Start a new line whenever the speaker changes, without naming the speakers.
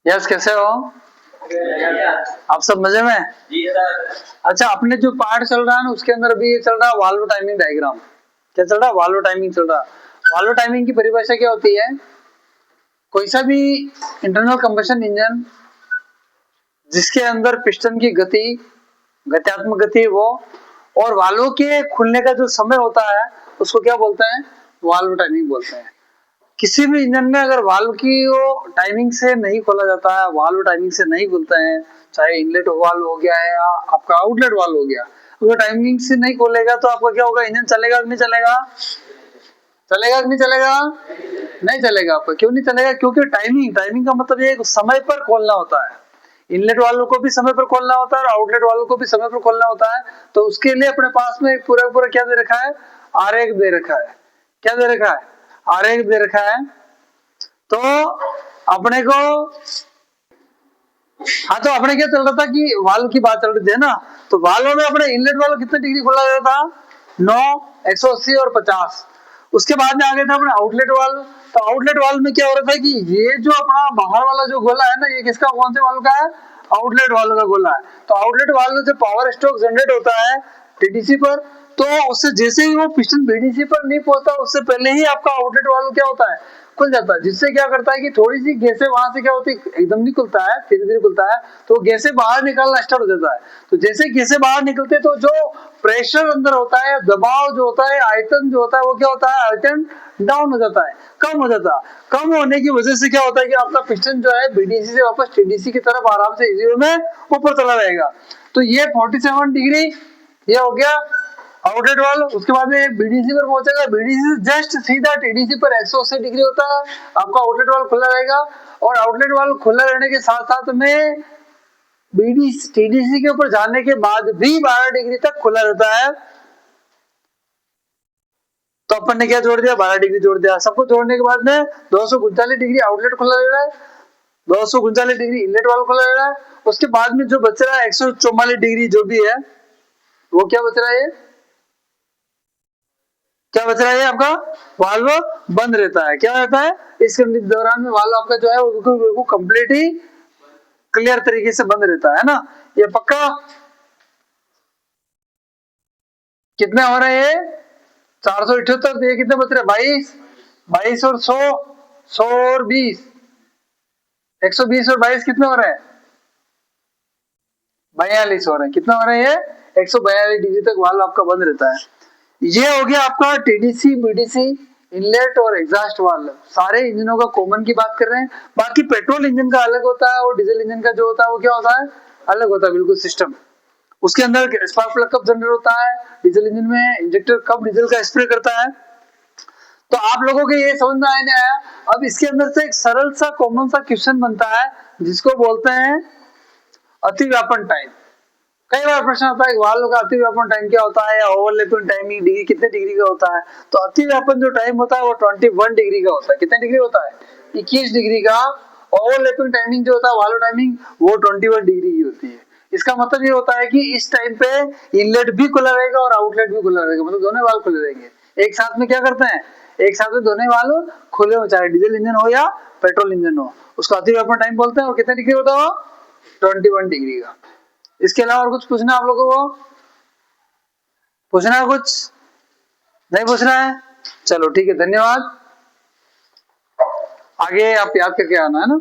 Yes, कैसे हो आप? सब मजे में?
जी सर।
अच्छा, अपने जो पार्ट चल रहा है ना उसके अंदर भी ये चल रहा है वाल्व टाइमिंग डायग्राम। क्या चल रहा है? वाल्व टाइमिंग चल रहा है। वाल्व टाइमिंग की परिभाषा क्या होती है? कोई सा भी इंटरनल कंबशन इंजन जिसके अंदर पिस्टन की गति, गत्यात्मक गति वो, और वाल्व के खुलने का जो समय होता है उसको क्या बोलते हैं? वाल्व टाइमिंग बोलते हैं। किसी भी इंजन में अगर वाल्व की वो टाइमिंग से नहीं खोला जाता है, वाल्व टाइमिंग से नहीं खुलते हैं, चाहे इनलेट वाल्व हो गया है या आपका आउटलेट वाल्व हो गया, अगर टाइमिंग से नहीं खोलेगा तो आपका क्या होगा? इंजन चलेगा कि नहीं चलेगा? चलेगा कि नहीं चलेगा? नहीं चलेगा। आपका क्यों नहीं चलेगा? क्योंकि टाइमिंग टाइमिंग का मतलब ये समय पर खोलना होता है। इनलेट वालों को भी समय पर खोलना होता है और आउटलेट वालों को भी समय पर खोलना होता है। तो उसके लिए अपने पास में पूरा पूरा क्या दे रखा है? आरेख दे रखा है। क्या दे रखा है? आरेख दे रखा है। तो अपने को तो अपने क्या चल रहा था कि वाल्व की बात चल रही थी ना, तो वाल्व में अपने इनलेट वाल्व कितने डिग्री खोला गया था? 9, 180 और 50। उसके बाद में आ गया था अपना आउटलेट वाल्व। तो आउटलेट वाल्व में क्या हो रहा था कि ये जो अपना बाहर वाला जो गोला है ना, ये किसका, कौन से वाल्व का है? आउटलेट वाल्व का गोला है। तो आउटलेट वाल्व में जो पावर स्ट्रोक जनरेट होता है टीडीसी पर, तो उससे जैसे ही वो पिस्टन बीडीसी पर नहीं पहुंचता उससे पहले ही आपका आउटलेट वाल्व क्या होता है? खुल जाता है। जिससे क्या करता है कि थोड़ी सी गैसें वहां से क्या होती है, एकदम नहीं खुलता है, धीरे धीरे खुलता है, तो गैसें बाहर निकलना स्टार्ट हो जाता है। तो जैसे गैसें बाहर निकलते तो जो प्रेशर अंदर होता है, दबाव जो होता है, आयतन जो होता है, वो क्या होता है? आयतन डाउन हो जाता है, कम हो जाता है। कम होने की वजह से क्या होता है कि आपका पिस्टन जो है बीडीसी से वापस टीडीसी की तरफ आराम से इजी वे में ऊपर चला जाएगा। तो ये 47 डिग्री ये हो गया आउटलेट वाल्व। उसके बाद में बीडीसी पर पहुंचेगा, बीडीसी से जस्ट सीधा टीडीसी पर 180 डिग्री होता है, आपका आउटलेट वाल्व खुला रहेगा। और आउटलेट वाल्व खुला रहने के साथ साथ में बीडीसी टीडीसी के ऊपर जाने के बाद भी 12 डिग्री तक खुला रहता है। तो अपन ने क्या जोड़ दिया? 12 डिग्री जोड़ दिया। सबको जोड़ने के बाद में 239 डिग्री आउटलेट खुला रह रहा है, 239 डिग्री इनलेट वाल्व खुला रह रहा है। उसके बाद में जो बच रहा है 144 डिग्री जो भी है, वो क्या बच रहा है? क्या बच रहा है? आपका वाल्व बंद रहता है। क्या रहता है? इस दौरान में वाल्व आपका जो है वो कंप्लीट ही क्लियर तरीके से बंद रहता है ना। ये पक्का? कितने हो रहे हैं? 478। ये कितने बच रहे हैं? 22, 22 और 100, 100 और 20, 120 और 22 कितने हो रहे हैं? 42 हो रहे हैं। कितने हो रहे हैं? 142 डिग्री तक वाल्व आपका बंद रहता है। ये हो गया आपका टीडीसी, बीडीसी, इनलेट और एग्जॉस्ट वाल्व। सारे इंजनों का कॉमन की बात कर रहे हैं। बाकी पेट्रोल इंजन का अलग होता है और डीजल इंजन का जो होता है वो क्या होता है? अलग होता है, बिल्कुल सिस्टम। उसके अंदर स्पार्क प्लग कब जनरेट होता है डीजल इंजन में, इंजेक्टर कब डीजल का स्प्रे करता है। तो आप लोगों के ये समझ में आया नहीं आया? अब इसके अंदर से एक सरल सा कॉमन सा क्वेश्चन बनता है जिसको बोलते हैं अतिव्यापन टाइम। कई बार प्रश्न आता है वाल्व का अतिव्यापन टाइम क्या होता है, या ओवरलैपिंग टाइमिंग डिग्री कितने डिग्री का होता है। तो अतिव्यापन जो टाइम होता है वो 21 डिग्री का होता है। कितने डिग्री होता है? 21 डिग्री का। ओवरलैपिंग टाइमिंग जो होता है, वाल्व टाइमिंग, वो 21 डिग्री की होती है। इसका मतलब ये होता है कि इस टाइम पे इनलेट भी खुला रहेगा और आउटलेट भी खुला रहेगा, मतलब दोनों वाल्व खुले रहेंगे। एक साथ में क्या करते हैं? एक साथ में दोनों वाल्व खुले हो, चाहे डीजल इंजन हो या पेट्रोल इंजन हो, उसका अतिव्यापन टाइम बोलते हैं। और कितने डिग्री होता है? 21 डिग्री का। इसके अलावा और कुछ पूछना है आप लोगों को? पूछना है कुछ? नहीं पूछना है? चलो ठीक है, धन्यवाद। आगे आप याद करके आना है ना।